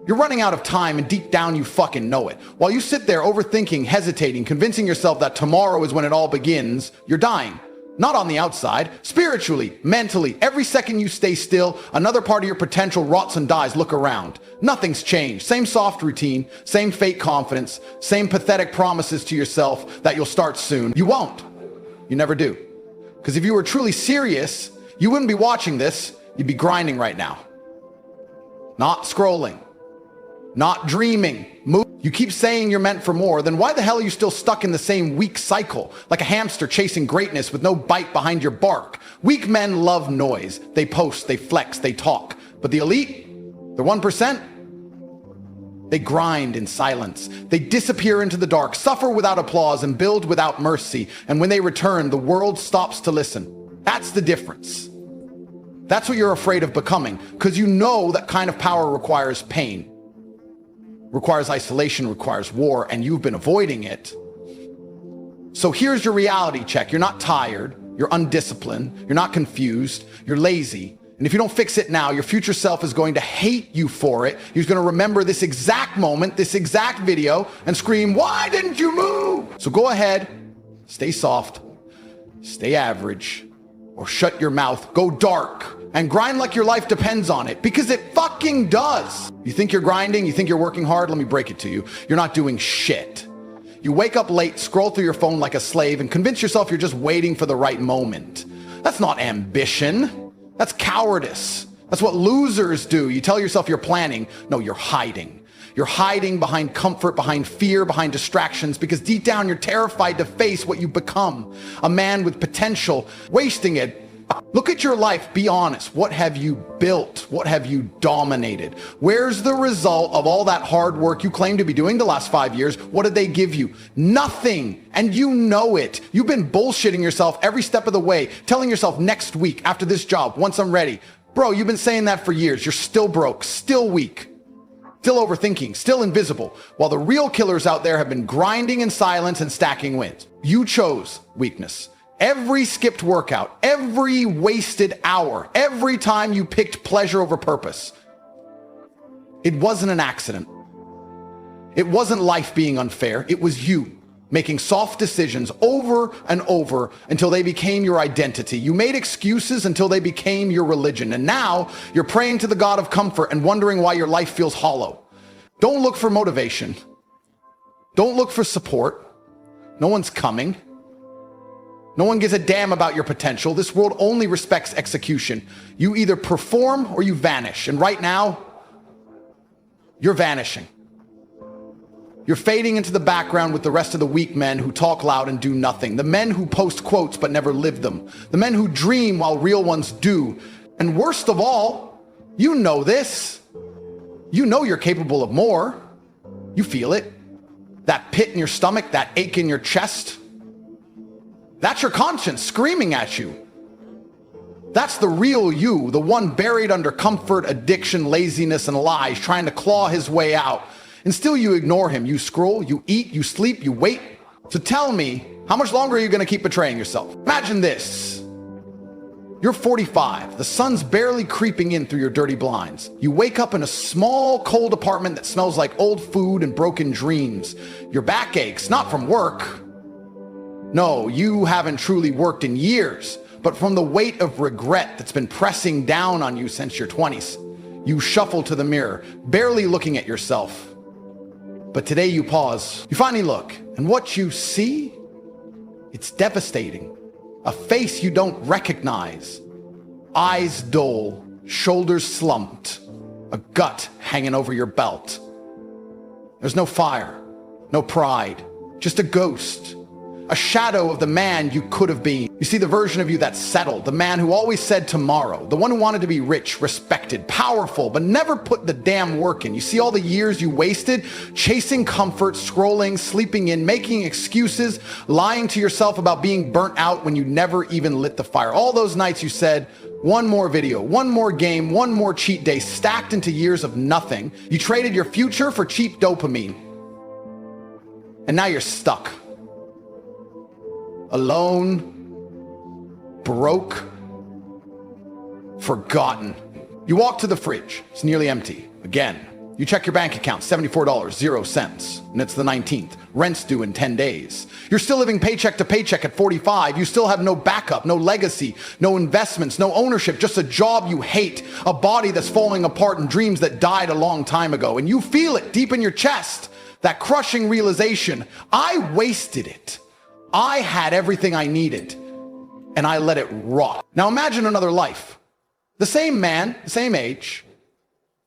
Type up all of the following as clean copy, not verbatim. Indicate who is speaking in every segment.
Speaker 1: You're running out of time, and deep down you fucking know it. While you sit there overthinking, hesitating, convincing yourself that tomorrow is when it all begins, you're dying. Not on the outside, spiritually, mentally. Every second you stay still, another part of your potential rots and dies. Look around. Nothing's changed. Same soft routine, same fake confidence, same pathetic promises to yourself that you'll start soon. You won't. You never do. Because if you were truly serious, you wouldn't be watching this. You'd be grinding right now. Not scrolling. Not dreaming. You keep saying you're meant for more, then why the hell are you still stuck in the same weak cycle, like a hamster chasing greatness with no bite behind your bark? Weak men love noise. They post, they flex, they talk. But the elite, the 1%, they grind in silence. They disappear into the dark, suffer without applause, and build without mercy. And when they return, the world stops to listen. That's the difference. That's what you're afraid of becoming, because you know that kind of power requires pain. Requires isolation, requires war, and you've been avoiding it. So here's your reality check. You're not tired, you're undisciplined, you're not confused, you're lazy. And if you don't fix it now, your future self is going to hate you for it. He's going to remember this exact moment, this exact video, and scream, "Why didn't you move?" So go ahead, stay soft, stay average, or shut your mouth, go dark, and grind like your life depends on it, because it fucking does. You think you're grinding? You think you're working hard? Let me break it to you. You're not doing shit. You wake up late, scroll through your phone like a slave, and convince yourself you're just waiting for the right moment. That's not ambition. That's cowardice. That's what losers do. You tell yourself you're planning. No, you're hiding. You're hiding behind comfort, behind fear, behind distractions, because deep down you're terrified to face what you become. A man with potential, wasting it. Look at your life, be honest. What have you built? What have you dominated? Where's the result of all that hard work you claim to be doing the last 5 years? What did they give you? Nothing. And you know it. You've been bullshitting yourself every step of the way, telling yourself next week, after this job, once I'm ready. Bro, you've been saying that for years. You're still broke, still weak, still overthinking, still invisible, while the real killers out there have been grinding in silence and stacking wins. You chose weakness. Every skipped workout, every wasted hour, every time you picked pleasure over purpose. It wasn't an accident. It wasn't life being unfair. It was you making soft decisions over and over until they became your identity. You made excuses until they became your religion. And now you're praying to the God of comfort and wondering why your life feels hollow. Don't look for motivation. Don't look for support. No one's coming. No one gives a damn about your potential. This world only respects execution. You either perform or you vanish. And right now, you're vanishing. You're fading into the background with the rest of the weak men who talk loud and do nothing. The men who post quotes but never live them. The men who dream while real ones do. And worst of all, you know this. You know you're capable of more. You feel it. That pit in your stomach, that ache in your chest. That's your conscience screaming at you. That's the real you, the one buried under comfort, addiction, laziness, and lies, trying to claw his way out. And still you ignore him. You scroll, you eat, you sleep, you wait. So tell me, how much longer are you going to keep betraying yourself? Imagine this. You're 45. The sun's barely creeping in through your dirty blinds. You wake up in a small, cold apartment that smells like old food and broken dreams. Your back aches, not from work. No, you haven't truly worked in years, but from the weight of regret that's been pressing down on you since your 20s. You shuffle to the mirror, barely looking at yourself. But today you pause. You finally look, and what you see, it's devastating. A face you don't recognize. Eyes dull, shoulders slumped, a gut hanging over your belt. There's no fire, no pride, just a ghost. A shadow of the man you could have been. You see the version of you that's settled, the man who always said tomorrow, the one who wanted to be rich, respected, powerful, but never put the damn work in. You see all the years you wasted chasing comfort, scrolling, sleeping in, making excuses, lying to yourself about being burnt out when you never even lit the fire. All those nights you said, one more video, one more game, one more cheat day, stacked into years of nothing. You traded your future for cheap dopamine. And now you're stuck. Alone, broke, forgotten. You walk to the fridge. It's nearly empty. Again. You check your bank account, $74.00, and it's the 19th. Rent's due in 10 days. You're still living paycheck to paycheck at 45. You still have no backup, no legacy, no investments, no ownership, just a job you hate, a body that's falling apart, and dreams that died a long time ago. And you feel it deep in your chest, that crushing realization, I wasted it. I had everything I needed, and I let it rot. Now imagine another life. The same man, the same age,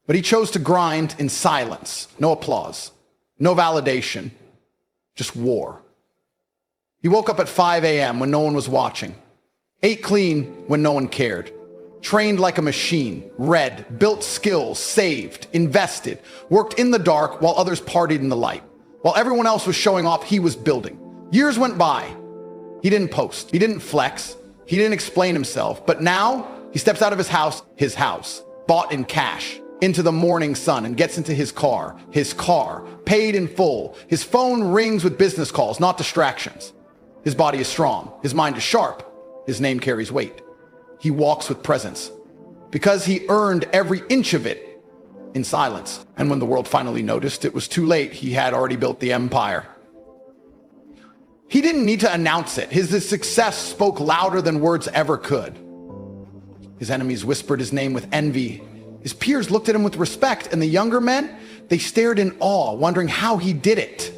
Speaker 1: but he chose to grind in silence. No applause, no validation, just war. He woke up at 5 a.m. when no one was watching, ate clean when no one cared, trained like a machine, read, built skills, saved, invested, worked in the dark while others partied in the light. While everyone else was showing off, he was building. Years went by. He didn't post, he didn't flex, he didn't explain himself, but now he steps out of his house, bought in cash, into the morning sun, and gets into his car, paid in full. His phone rings with business calls, not distractions. His body is strong, his mind is sharp, his name carries weight. He walks with presence because he earned every inch of it in silence. And when the world finally noticed, it was too late. He had already built the empire. He didn't need to announce it. His success spoke louder than words ever could. His enemies whispered his name with envy. His peers looked at him with respect, and the younger men, they stared in awe, wondering how he did it.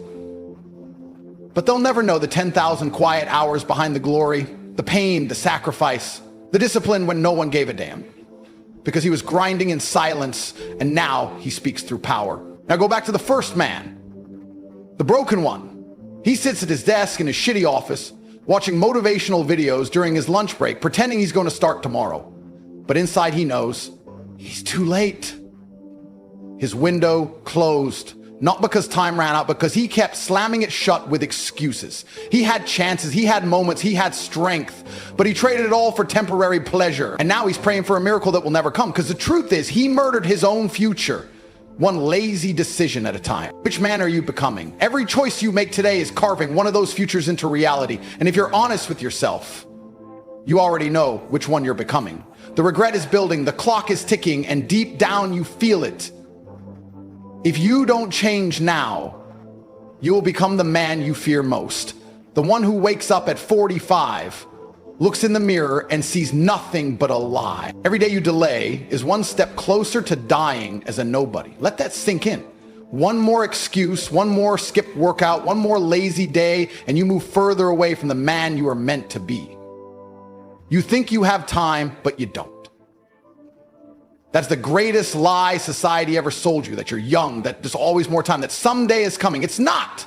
Speaker 1: But they'll never know the 10,000 quiet hours behind the glory, the pain, the sacrifice, the discipline when no one gave a damn. Because he was grinding in silence, and now he speaks through power. Now go back to the first man, the broken one. He sits at his desk in his shitty office, watching motivational videos during his lunch break, pretending he's going to start tomorrow. But inside he knows he's too late. His window closed, not because time ran out, because he kept slamming it shut with excuses. He had chances, he had moments, he had strength, but he traded it all for temporary pleasure. And now he's praying for a miracle that will never come, because the truth is he murdered his own future, one lazy decision at a time. Which man are you becoming? Every choice you make today is carving one of those futures into reality. And if you're honest with yourself, you already know which one you're becoming. The regret is building, the clock is ticking, and deep down you feel it. If you don't change now, you will become the man you fear most. The one who wakes up at 45, looks in the mirror and sees nothing but a lie. Every day you delay is one step closer to dying as a nobody. Let that sink in. One more excuse, one more skipped workout, one more lazy day, and you move further away from the man you are meant to be. You think you have time, but you don't. That's the greatest lie society ever sold you, that you're young, that there's always more time, that someday is coming. It's not.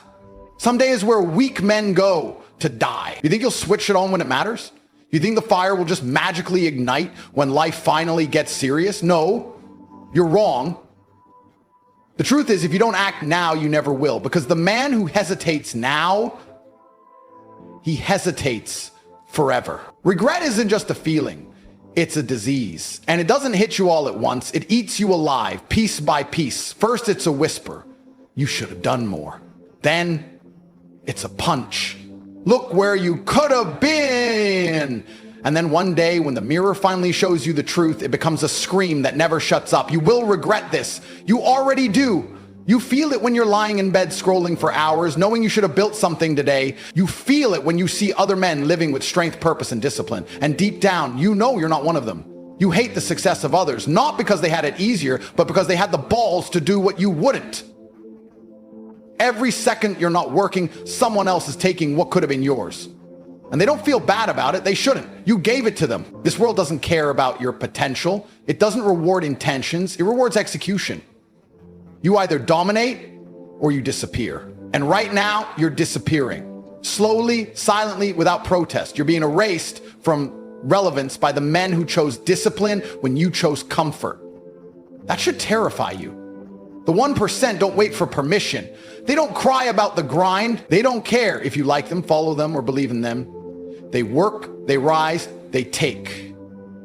Speaker 1: Someday is where weak men go to die. You think you'll switch it on when it matters? You think the fire will just magically ignite when life finally gets serious? No, you're wrong. The truth is, if you don't act now, you never will, because the man who hesitates now, he hesitates forever. Regret isn't just a feeling, it's a disease. And it doesn't hit you all at once, it eats you alive, piece by piece. First, it's a whisper, you should have done more. Then, it's a punch. Look where you could have been. And then one day, when the mirror finally shows you the truth, it becomes a scream that never shuts up. You will regret this. You already do. You feel it when you're lying in bed scrolling for hours, knowing you should have built something today. You feel it when you see other men living with strength, purpose, and discipline. And deep down, you know you're not one of them. You hate the success of others, not because they had it easier, but because they had the balls to do what you wouldn't. Every second you're not working, someone else is taking what could have been yours. And they don't feel bad about it. They shouldn't. You gave it to them. This world doesn't care about your potential. It doesn't reward intentions. It rewards execution. You either dominate or you disappear. And right now, you're disappearing. Slowly, silently, without protest. You're being erased from relevance by the men who chose discipline when you chose comfort. That should terrify you. The 1% don't wait for permission. They don't cry about the grind. They don't care if you like them, follow them, or believe in them. They work, they rise, they take.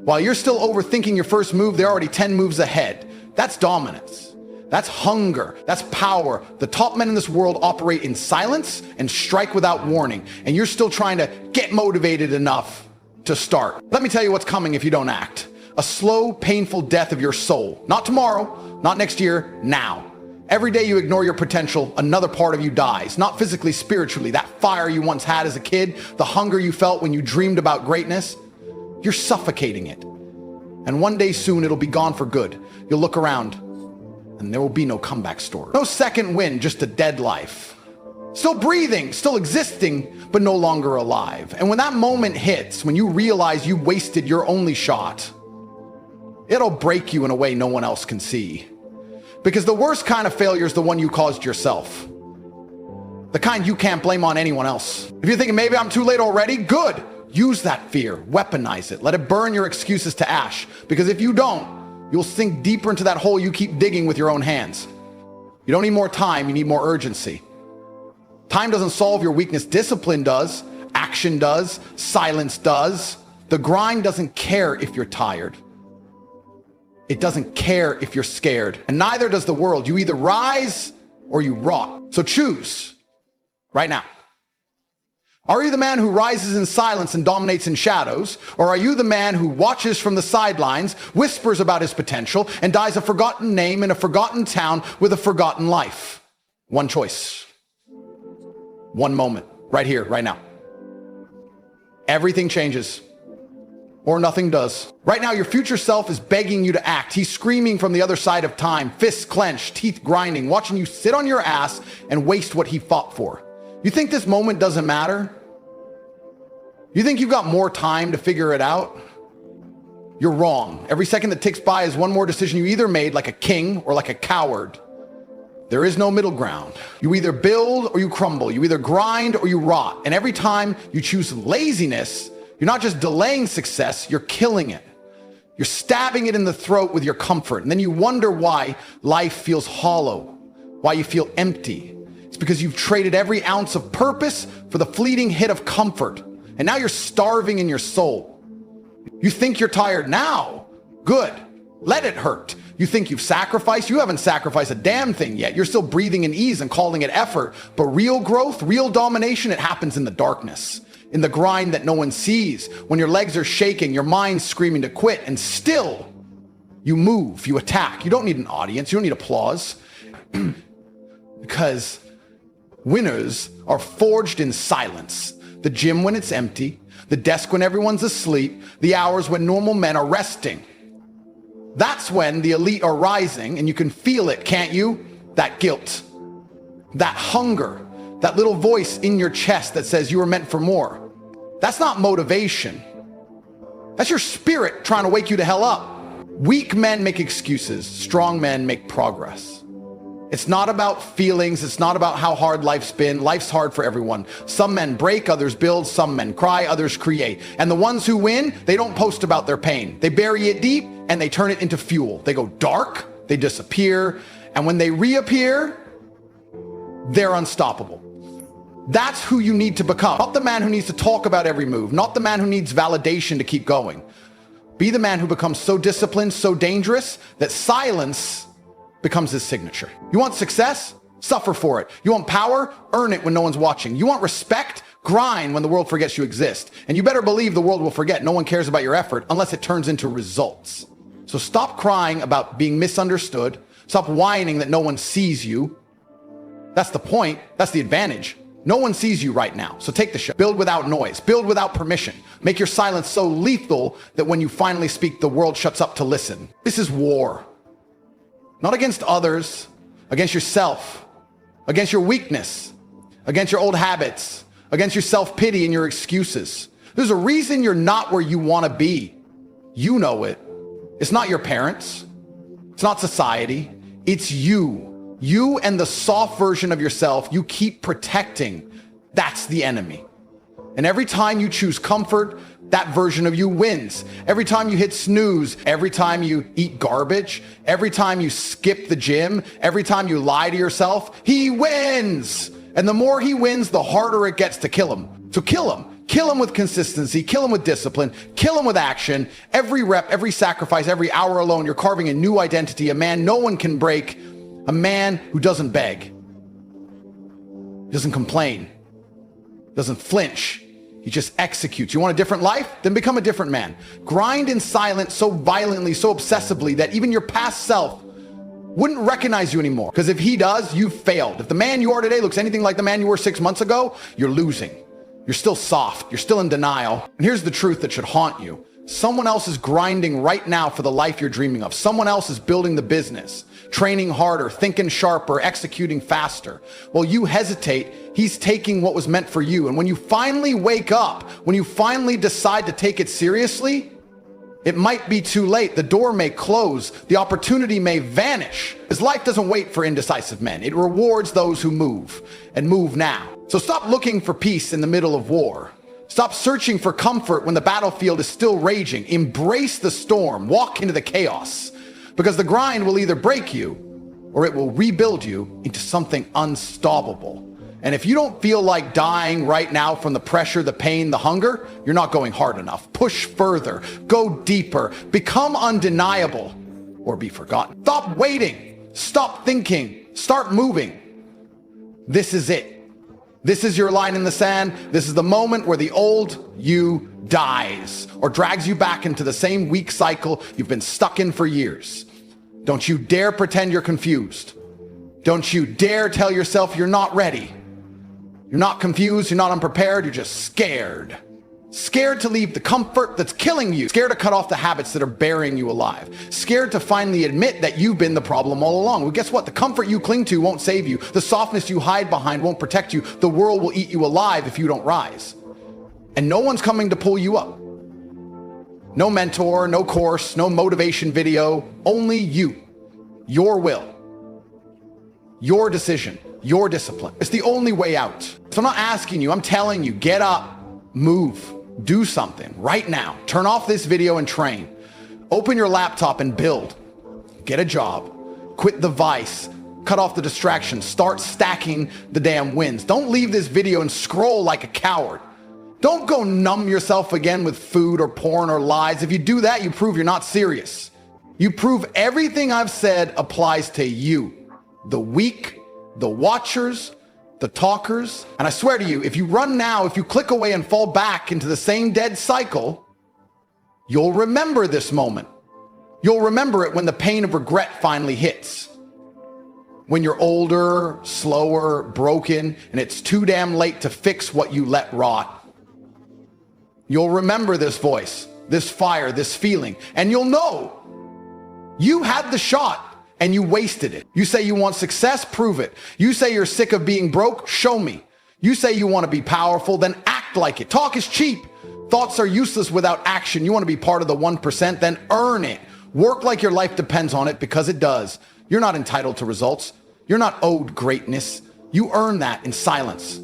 Speaker 1: While you're still overthinking your first move, they're already 10 moves ahead. That's dominance. That's hunger. That's power. The top men in this world operate in silence and strike without warning. And you're still trying to get motivated enough to start. Let me tell you what's coming if you don't act. A slow, painful death of your soul. Not tomorrow, not next year, now. Every day you ignore your potential, another part of you dies. Not physically, spiritually. That fire you once had as a kid, the hunger you felt when you dreamed about greatness, you're suffocating it. And one day soon it'll be gone for good. You'll look around and there will be no comeback story. No second wind, just a dead life. Still breathing, still existing, but no longer alive. And when that moment hits, when you realize you wasted your only shot, it'll break you in a way no one else can see. Because the worst kind of failure is the one you caused yourself. The kind you can't blame on anyone else. If you're thinking maybe I'm too late already, good. Use that fear, weaponize it. Let it burn your excuses to ash. Because if you don't, you'll sink deeper into that hole you keep digging with your own hands. You don't need more time, you need more urgency. Time doesn't solve your weakness, discipline does, action does, silence does. The grind doesn't care if you're tired. It doesn't care if you're scared. And neither does the world. You either rise or you rot. So choose right now. Are you the man who rises in silence and dominates in shadows? Or are you the man who watches from the sidelines, whispers about his potential, and dies a forgotten name in a forgotten town with a forgotten life? One choice. One moment. Right here, right now. Everything changes. Or nothing does. Right now, your future self is begging you to act. He's screaming from the other side of time, fists clenched, teeth grinding, watching you sit on your ass and waste what he fought for. You think this moment doesn't matter? You think you've got more time to figure it out? You're wrong. Every second that ticks by is one more decision you either made like a king or like a coward. There is no middle ground. You either build or you crumble. You either grind or you rot. And every time you choose laziness, you're not just delaying success, you're killing it. You're stabbing it in the throat with your comfort. And then you wonder why life feels hollow, why you feel empty. It's because you've traded every ounce of purpose for the fleeting hit of comfort. And now you're starving in your soul. You think you're tired now? Good. Let it hurt. You think you've sacrificed? You haven't sacrificed a damn thing yet. You're still breathing in ease and calling it effort. But real growth, real domination, it happens in the darkness. In the grind that no one sees, when your legs are shaking, your mind's screaming to quit, and still you move, you attack. You don't need an audience, you don't need applause. Because winners are forged in silence. The gym when it's empty, the desk when everyone's asleep, the hours when normal men are resting. That's when the elite are rising, and you can feel it, can't you? That guilt, that hunger, that little voice in your chest that says you were meant for more. That's not motivation. That's your spirit trying to wake you to hell up. Weak men make excuses. Strong men make progress. It's not about feelings. It's not about how hard life's been. Life's hard for everyone. Some men break, others build. Some men cry, others create. And the ones who win, they don't post about their pain. They bury it deep and they turn it into fuel. They go dark, they disappear. And when they reappear, they're unstoppable. That's who you need to become. Not the man who needs to talk about every move. Not the man who needs validation to keep going. Be the man who becomes so disciplined, so dangerous, that silence becomes his signature. You want success? Suffer for it. You want power? Earn it when no one's watching. You want respect? Grind when the world forgets you exist. And you better believe the world will forget. No one cares about your effort unless it turns into results. So stop crying about being misunderstood. Stop whining that no one sees you. That's the point. That's the advantage. No one sees you right now, so take the shot. Build without noise. Build without permission. Make your silence so lethal that when you finally speak, the world shuts up to listen. This is war. Not against others, against yourself, against your weakness, against your old habits, against your self-pity and your excuses. There's a reason you're not where you want to be. You know it. It's not your parents. It's not society. It's you. You and the soft version of yourself you keep protecting, that's the enemy. And every time you choose comfort, that version of you wins. Every time you hit snooze, every time you eat garbage, every time you skip the gym, every time you lie to yourself, he wins. And the more he wins, the harder it gets to kill him. So kill him. Kill him with consistency, kill him with discipline, kill him with action. Every rep, every sacrifice, every hour alone, you're carving a new identity, a man no one can break. A man who doesn't beg, doesn't complain, doesn't flinch. He just executes. You want a different life? Then become a different man. Grind in silence so violently, so obsessively that even your past self wouldn't recognize you anymore. Because if he does, you've failed. If the man you are today looks anything like the man you were 6 months ago, you're losing. You're still soft. You're still in denial. And here's the truth that should haunt you. Someone else is grinding right now for the life you're dreaming of. Someone else is building the business, training harder, thinking sharper, executing faster. While you hesitate, he's taking what was meant for you. And when you finally wake up, when you finally decide to take it seriously, it might be too late. The door may close. The opportunity may vanish. Because life doesn't wait for indecisive men. It rewards those who move, and move now. So stop looking for peace in the middle of war. Stop searching for comfort when the battlefield is still raging. Embrace the storm. Walk into the chaos. Because the grind will either break you or it will rebuild you into something unstoppable. And if you don't feel like dying right now from the pressure, the pain, the hunger, you're not going hard enough. Push further. Go deeper. Become undeniable or be forgotten. Stop waiting. Stop thinking. Start moving. This is it. This is your line in the sand. This is the moment where the old you dies or drags you back into the same weak cycle you've been stuck in for years. Don't you dare pretend you're confused. Don't you dare tell yourself you're not ready. You're not confused, you're not unprepared, you're just scared. Scared to leave the comfort that's killing you. Scared to cut off the habits that are burying you alive. Scared to finally admit that you've been the problem all along. Well, guess what? The comfort you cling to won't save you. The softness you hide behind won't protect you. The world will eat you alive if you don't rise. And no one's coming to pull you up. No mentor, no course, no motivation video. Only you. Your will. Your decision. Your discipline. It's the only way out. So I'm not asking you, I'm telling you, get up, move. Do something right now. Turn off this video and train. Open your laptop and build. Get a job. Quit the vice. Cut off the distractions. Start stacking the damn wins. Don't leave this video and scroll like a coward. Don't go numb yourself again with food or porn or lies. If you do that, you prove you're not serious. You prove everything I've said applies to you. The weak, the watchers, the talkers. And I swear to you, if you run now, if you click away and fall back into the same dead cycle, you'll remember this moment. You'll remember it when the pain of regret finally hits. When you're older, slower, broken, and it's too damn late to fix what you let rot. You'll remember this voice, this fire, this feeling, and you'll know you had the shot. And you wasted it. You say you want success, prove it. You say you're sick of being broke, show me. You say you want to be powerful, then act like it. Talk is cheap. Thoughts are useless without action. You want to be part of the 1%, then earn it. Work like your life depends on it, because it does. You're not entitled to results. You're not owed greatness. You earn that in silence,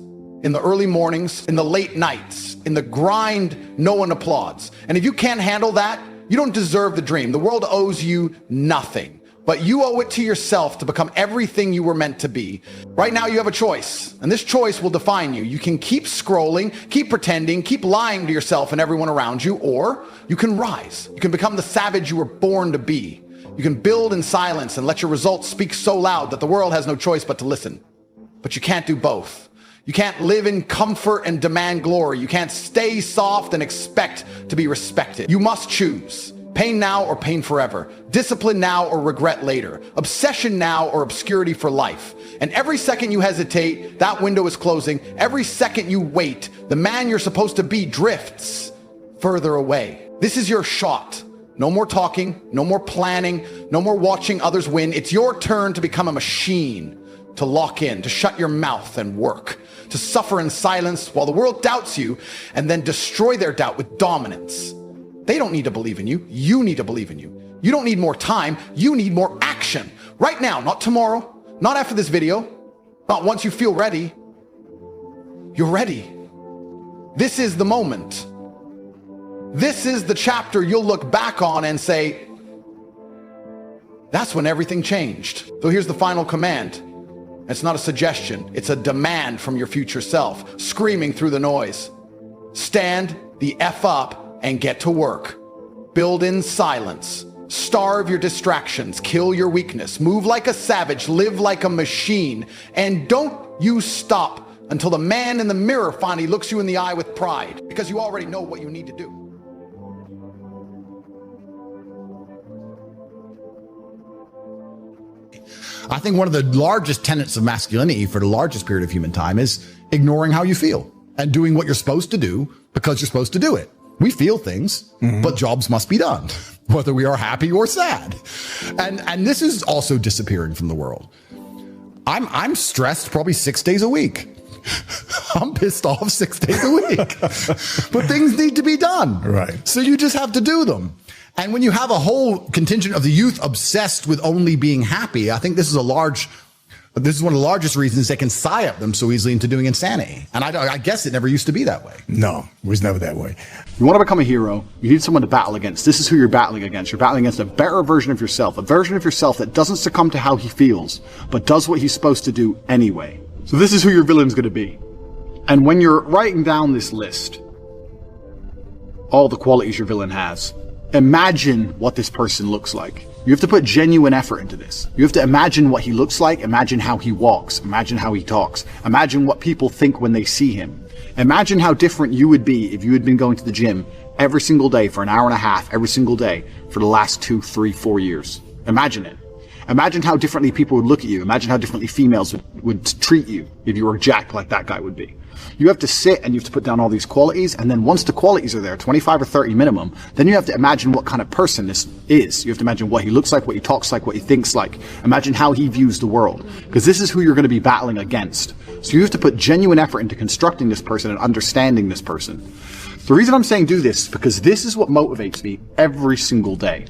Speaker 1: in the early mornings, in the late nights, in the grind no one applauds. And if you can't handle that, you don't deserve the dream. The world owes you nothing. But you owe it to yourself to become everything you were meant to be. Right now you have a choice, and this choice will define you. You can keep scrolling, keep pretending, keep lying to yourself and everyone around you, or you can rise. You can become the savage you were born to be. You can build in silence and let your results speak so loud that the world has no choice but to listen. But you can't do both. You can't live in comfort and demand glory. You can't stay soft and expect to be respected. You must choose. Pain now or pain forever. Discipline now or regret later. Obsession now or obscurity for life. And every second you hesitate, that window is closing. Every second you wait, the man you're supposed to be drifts further away. This is your shot. No more talking, no more planning, no more watching others win. It's your turn to become a machine, to lock in, to shut your mouth and work, to suffer in silence while the world doubts you, and then destroy their doubt with dominance. They don't need to believe in you. You need to believe in you. You don't need more time. You need more action. Right now, not tomorrow, not after this video, not once you feel ready. You're ready. This is the moment. This is the chapter you'll look back on and say, that's when everything changed. So here's the final command. It's not a suggestion. It's a demand from your future self, screaming through the noise. Stand the F up and get to work. Build in silence. Starve your distractions. Kill your weakness. Move like a savage. Live like a machine. And don't you stop until the man in the mirror finally looks you in the eye with pride, because you already know what you need to do. I think one of the largest tenets of masculinity for the largest period of human time is ignoring how you feel and doing what you're supposed to do because you're supposed to do it. We feel things, but jobs must be done, whether we are happy or sad. And this is also disappearing from the world. I'm stressed probably 6 days a week. I'm pissed off 6 days a week, but things need to be done.
Speaker 2: Right.
Speaker 1: So you just have to do them. And when you have a whole contingent of the youth obsessed with only being happy, I think this is one of the largest reasons they can psyop them so easily into doing insanity. And I guess it never used to be that way.
Speaker 2: No, it was never that way.
Speaker 3: You want to become a hero, you need someone to battle against. This is who you're battling against. You're battling against a better version of yourself, a version of yourself that doesn't succumb to how he feels, but does what he's supposed to do anyway. So this is who your villain's going to be. And when you're writing down this list, all the qualities your villain has, imagine what this person looks like. You have to put genuine effort into this. You have to imagine what he looks like, imagine how he walks, imagine how he talks, imagine what people think when they see him. Imagine how different you would be if you had been going to the gym every single day for an hour and a half every single day for the last 2, 3, 4 years. Imagine it. Imagine how differently people would look at you. Imagine how differently females would treat you if you were jacked like that guy would be. You have to sit and you have to put down all these qualities, and then once the qualities are there, 25 or 30 minimum, then you have to imagine what kind of person this is. You have to imagine what he looks like, what he talks like, what he thinks like. Imagine how he views the world, because this is who you're going to be battling against. So you have to put genuine effort into constructing this person and understanding this person. The reason I'm saying do this is because this is what motivates me every single day.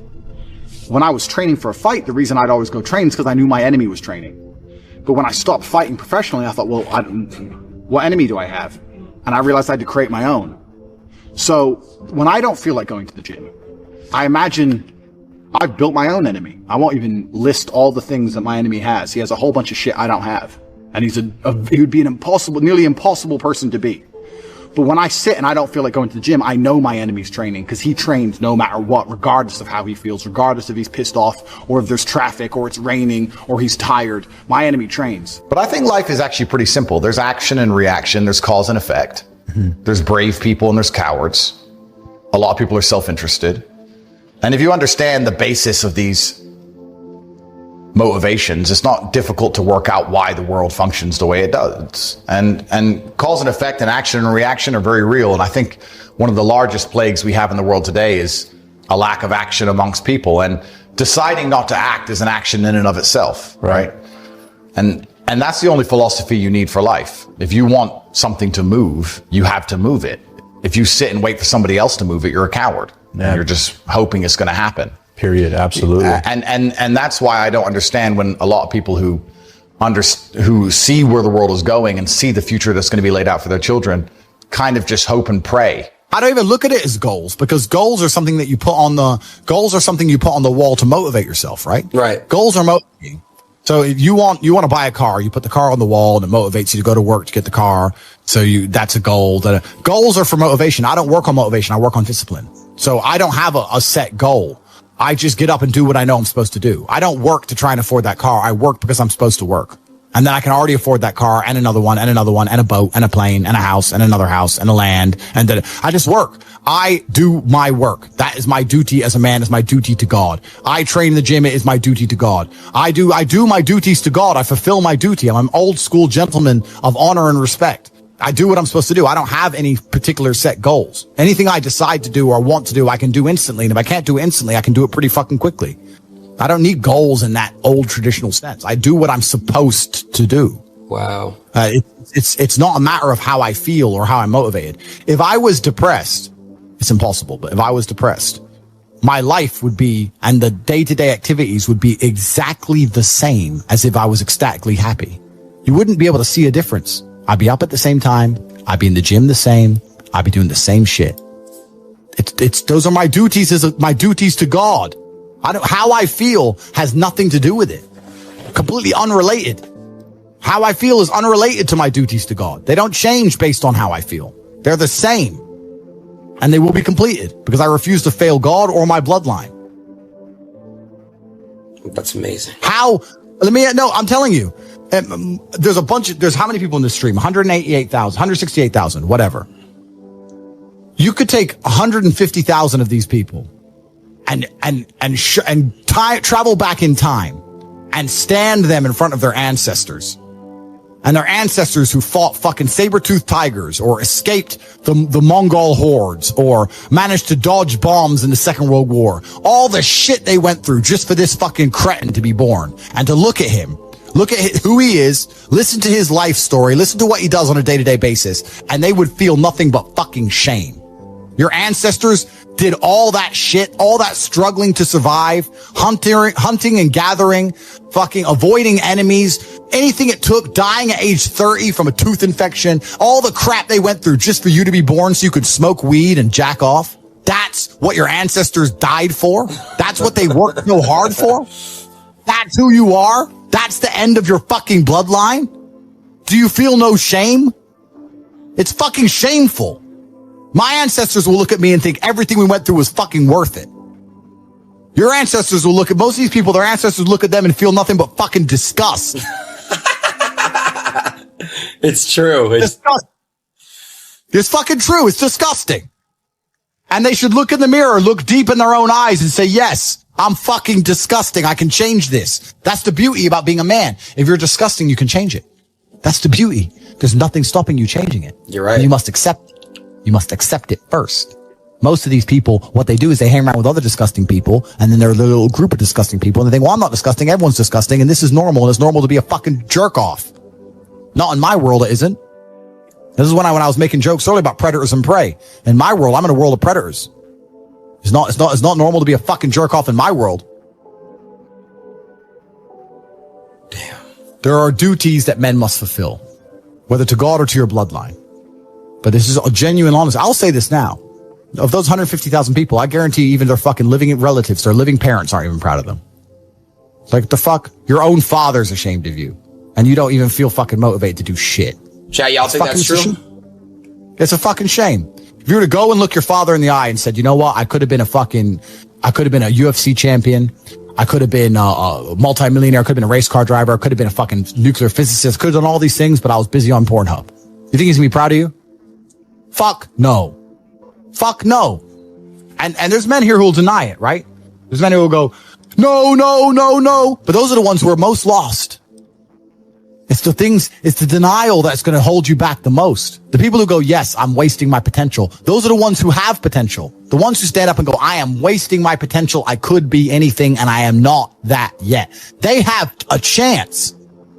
Speaker 3: When I was training for a fight, the reason I'd always go train is because I knew my enemy was training. But when I stopped fighting professionally, I thought, well, what enemy do I have? And I realized I had to create my own. So when I don't feel like going to the gym, I imagine I've built my own enemy. I won't even list all the things that my enemy has. He has a whole bunch of shit I don't have. And he would be an nearly impossible person to beat. But when I sit and I don't feel like going to the gym, I know my enemy's training because he trains no matter what, regardless of how he feels, regardless if he's pissed off or if there's traffic or it's raining or he's tired. My enemy trains.
Speaker 4: But I think life is actually pretty simple. There's action and reaction. There's cause and effect. There's brave people and there's cowards. A lot of people are self-interested. And if you understand the basis of these motivations, it's not difficult to work out why the world functions the way it does. And cause and effect and action and reaction are very real. And I think one of the largest plagues we have in the world today is a lack of action amongst people. And deciding not to act is an action in and of itself, right? And that's the only philosophy you need for life. If you want something to move, you have to move it. If you sit and wait for somebody else to move it, you're a coward. Yeah. You're just hoping it's going to happen.
Speaker 2: Period. Absolutely.
Speaker 4: And that's why I don't understand when a lot of people who see where the world is going and see the future that's going to be laid out for their children kind of just hope and pray.
Speaker 1: I don't even look at it as goals, because goals are something you put on the wall to motivate yourself, right?
Speaker 5: Right.
Speaker 1: Goals are motivating. So if you want to buy a car, you put the car on the wall and it motivates you to go to work to get the car. So that's a goal. Goals are for motivation. I don't work on motivation. I work on discipline. So I don't have a set goal. I just get up and do what I know I'm supposed to do. I don't work to try and afford that car. I work because I'm supposed to work. And then I can already afford that car and another one and another one and a boat and a plane and a house and another house and a land. And then I just work. I do my work. That is my duty as a man, is my duty to God. I train in the gym. It is my duty to God. I do my duties to God. I fulfill my duty. I'm an old school gentleman of honor and respect. I do what I'm supposed to do. I don't have any particular set goals. Anything I decide to do or want to do, I can do instantly. And if I can't do it instantly, I can do it pretty fucking quickly. I don't need goals in that old traditional sense. I do what I'm supposed to do.
Speaker 5: Wow.
Speaker 1: It's not a matter of how I feel or how I'm motivated. If I was depressed, it's impossible. But if I was depressed, my life would be, and the day-to-day activities would be exactly the same as if I was ecstatically happy. You wouldn't be able to see a difference. I'd be up at the same time. I'd be in the gym the same. I'd be doing the same shit. Those are my duties my duties to God. How I feel has nothing to do with it. Completely unrelated. How I feel is unrelated to my duties to God. They don't change based on how I feel. They're the same. And they will be completed because I refuse to fail God or my bloodline.
Speaker 5: That's amazing.
Speaker 1: I'm telling you. There's how many people in this stream? 188,000, 168,000, whatever. You could take 150,000 of these people and travel back in time
Speaker 5: and stand them in front of their ancestors. And their ancestors who fought fucking saber-toothed tigers or escaped the Mongol hordes or managed to dodge bombs in the Second World War. All the shit they went through just for this fucking cretin to be born. And to look at him, look at who he is, listen to his life story, listen to what he does on a day-to-day basis, and they would feel nothing but fucking shame. Your ancestors did all that shit, all that struggling to survive, hunting and gathering, fucking avoiding enemies, anything it took, dying at age 30 from a tooth infection, all the crap they went through just for you to be born so you could smoke weed and jack off. That's what your ancestors died for. That's what they worked so hard for. That's who you are. That's the end of your fucking bloodline. Do you feel no shame? It's fucking shameful. My ancestors will look at me and think everything we went through was fucking worth it. Your ancestors will look at most of these people, their ancestors look at them and feel nothing but fucking disgust.
Speaker 6: It's true.
Speaker 5: It's fucking true. It's disgusting. And they should look in the mirror, look deep in their own eyes and say, yes, I'm fucking disgusting. I can change this. That's the beauty about being a man. If you're disgusting, you can change it. That's the beauty. There's nothing stopping you changing it.
Speaker 6: You're right.
Speaker 5: And you must accept it. You must accept it first. Most of these people, what they do is they hang around with other disgusting people, and then they're a little group of disgusting people, and they think, well, I'm not disgusting, everyone's disgusting, and this is normal, and it's normal to be a fucking jerk off. Not in my world, it isn't. This is when I was making jokes earlier about predators and prey. In my world, I'm in a world of predators. It's not normal to be a fucking jerk off in my world.
Speaker 6: Damn.
Speaker 5: There are duties that men must fulfill, whether to God or to your bloodline. But this is a genuine honesty. I'll say this now. Of those 150,000 people, I guarantee even their fucking living relatives, their living parents aren't even proud of them. Like, the fuck? Your own father's ashamed of you. And you don't even feel fucking motivated to do shit.
Speaker 6: Chat, y'all think that's true?
Speaker 5: It's a fucking shame. If you were to go and look your father in the eye and said, you know what? I could have been a UFC champion. I could have been a multimillionaire. I could have been a race car driver. I could have been a fucking nuclear physicist. Could have done all these things, but I was busy on Pornhub. You think he's gonna be proud of you? Fuck no. Fuck no. And there's men here who will deny it, right? There's men who will go, no. But those are the ones who are most lost. It's the denial that's going to hold you back the most. The people who go, yes, I'm wasting my potential. Those are the ones who have potential. The ones who stand up and go, I am wasting my potential. I could be anything and I am not that yet. They have a chance.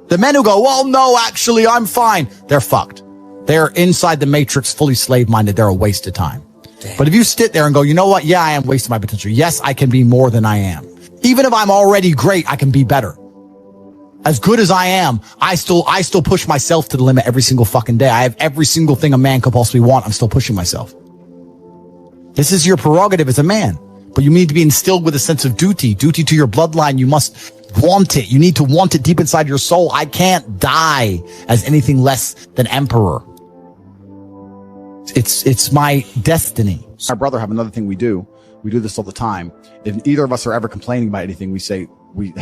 Speaker 5: The men who go, well, no, actually, I'm fine. They're fucked. They're inside the matrix, fully slave-minded. They're a waste of time. Damn. But if you sit there and go, you know what? Yeah, I am wasting my potential. Yes, I can be more than I am. Even if I'm already great, I can be better. As good as I am, I still push myself to the limit every single fucking day. I have every single thing a man could possibly want. I'm still pushing myself. This is your prerogative as a man, but you need to be instilled with a sense of duty to your bloodline. You must want it. You need to want it deep inside your soul. I can't die as anything less than emperor. It's my destiny. Our brother have another thing we do. We do this all the time. If either of us are ever complaining about anything, we say, we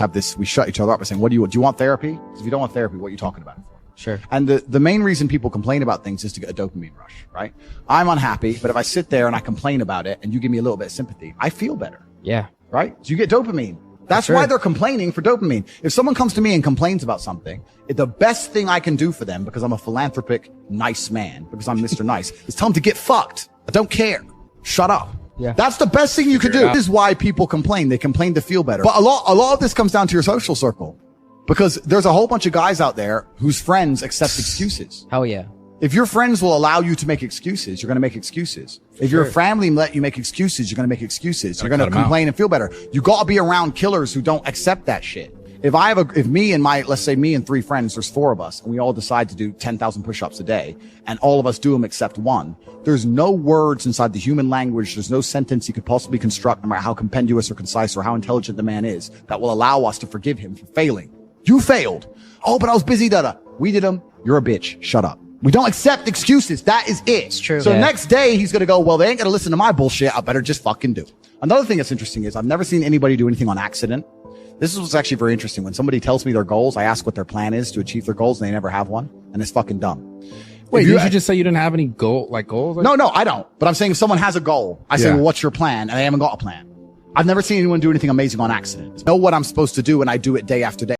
Speaker 5: shut each other up by saying, do you want therapy? Because if you don't want therapy, what are you talking about it for?
Speaker 6: Sure.
Speaker 5: And the main reason people complain about things is to get a dopamine rush, right? I'm unhappy, but if I sit there and I complain about it and you give me a little bit of sympathy, I feel better.
Speaker 6: Yeah.
Speaker 5: Right? So you get dopamine. That's why they're complaining for dopamine. If someone comes to me and complains about something, the best thing I can do for them, because I'm a philanthropic, nice man, because I'm Mr. Nice, is tell them to get fucked. I don't care. Shut up.
Speaker 6: Yeah.
Speaker 5: That's the best thing you could do. This is why people complain. They complain to feel better. But a lot of this comes down to your social circle, because there's a whole bunch of guys out there whose friends accept excuses.
Speaker 6: Hell yeah.
Speaker 5: If your friends will allow you to make excuses, you're going to make excuses. If your family let you make excuses, you're going to make excuses. You're going to complain and feel better. You got to be around killers who don't accept that shit. If me and let's say me and 3 friends, there's 4 of us, and we all decide to do 10,000 push-ups a day, and all of us do them except one, there's no words inside the human language, there's no sentence you could possibly construct, no matter how compendious or concise or how intelligent the man is, that will allow us to forgive him for failing. You failed. Oh, but I was busy, We did them. You're a bitch. Shut up. We don't accept excuses. That is it.
Speaker 6: It's true.
Speaker 5: So next day, he's going to go, well, they ain't going to listen to my bullshit. I better just fucking do it. Another thing that's interesting is I've never seen anybody do anything on accident. This is what's actually very interesting. When somebody tells me their goals, I ask what their plan is to achieve their goals, and they never have one. And it's fucking dumb.
Speaker 7: Wait, did you just say you didn't have any goals?
Speaker 5: No, I don't. But I'm saying if someone has a goal, I say, well, what's your plan? And they haven't got a plan. I've never seen anyone do anything amazing on accident. I know what I'm supposed to do, and I do it day after day.